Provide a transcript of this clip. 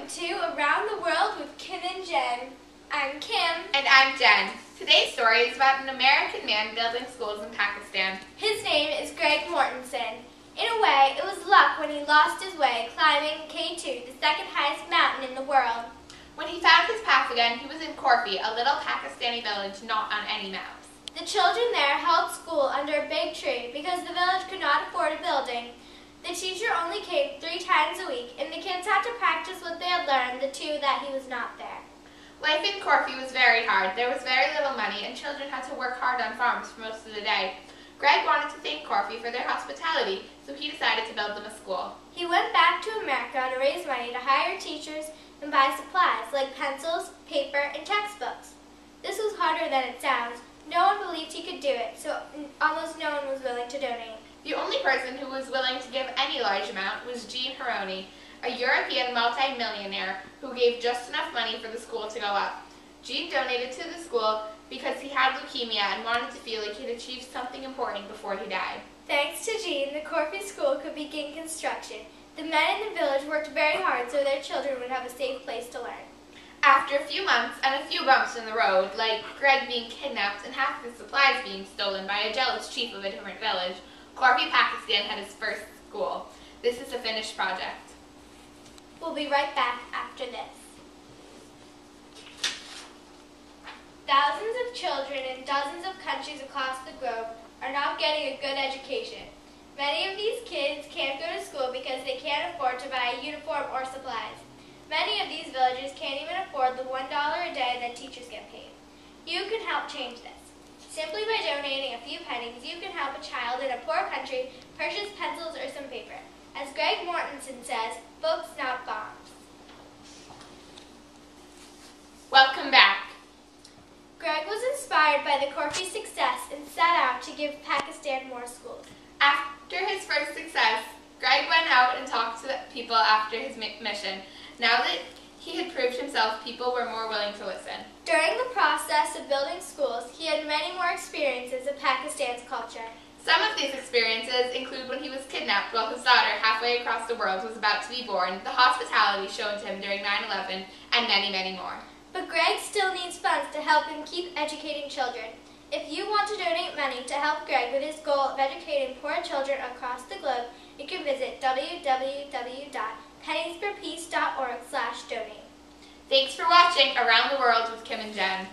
to Around the World with Kim and Jen. I'm Kim. And I'm Jen. Today's story is about an American man building schools in Pakistan. His name is Greg Mortensen. In a way, it was luck when he lost his way climbing K2, the second highest mountain in the world. When he found his path again, he was in Corfu, a little Pakistani village not on any maps. The children there held school under a big tree because the village could not afford a building. The teacher only came 3 times a week, and the kids had to practice what they had learned the 2 that he was not there. Life in Corfu was very hard. There was very little money, and children had to work hard on farms for most of the day. Greg wanted to thank Corfu for their hospitality, so he decided to build them a school. He went back to America to raise money to hire teachers and buy supplies like pencils, paper, and textbooks. This was harder than it sounds. No one believed he could do it, so almost no one was willing to donate. The only person who was willing to give any large amount was Jean Haroni, a European multi-millionaire who gave just enough money for the school to go up. Jean donated to the school because he had leukemia and wanted to feel like he'd achieved something important before he died. Thanks to Jean, the Corfu school could begin construction. The men in the village worked very hard so their children would have a safe place to learn. After a few months and a few bumps in the road, like Greg being kidnapped and half his supplies being stolen by a jealous chief of a different village, Corfu, Pakistan had his first school. This is a finished project. We'll be right back after this. Thousands of children in dozens of countries across the globe are not getting a good education. Many of these kids can't go to school because they can't afford to buy a uniform or supplies. Many of these villages can't even afford the $1 a day that teachers get paid. You can help change this. Simply by donating a few pennies, you can help a child in a poor country purchase pencils or some paper. As Greg Mortensen says, books, not bombs. Welcome back. Greg was inspired by the Corfu success and set out to give Pakistan more schools. After his first success, Greg went out and talked to people after his mission. Now that he had proved himself, people were more willing to listen. During the process of building schools, he had many more experiences of Pakistan's culture. Some of these experiences include when he was kidnapped while his daughter, halfway across the world, was about to be born, the hospitality shown to him during 9/11, and many, many more. But Greg still needs funds to help him keep educating children. If you want to donate money to help Greg with his goal of educating poor children across the globe, you can visit www.penniesforpeace.org/donate. Thanks for watching Around the World with Kim and Jen.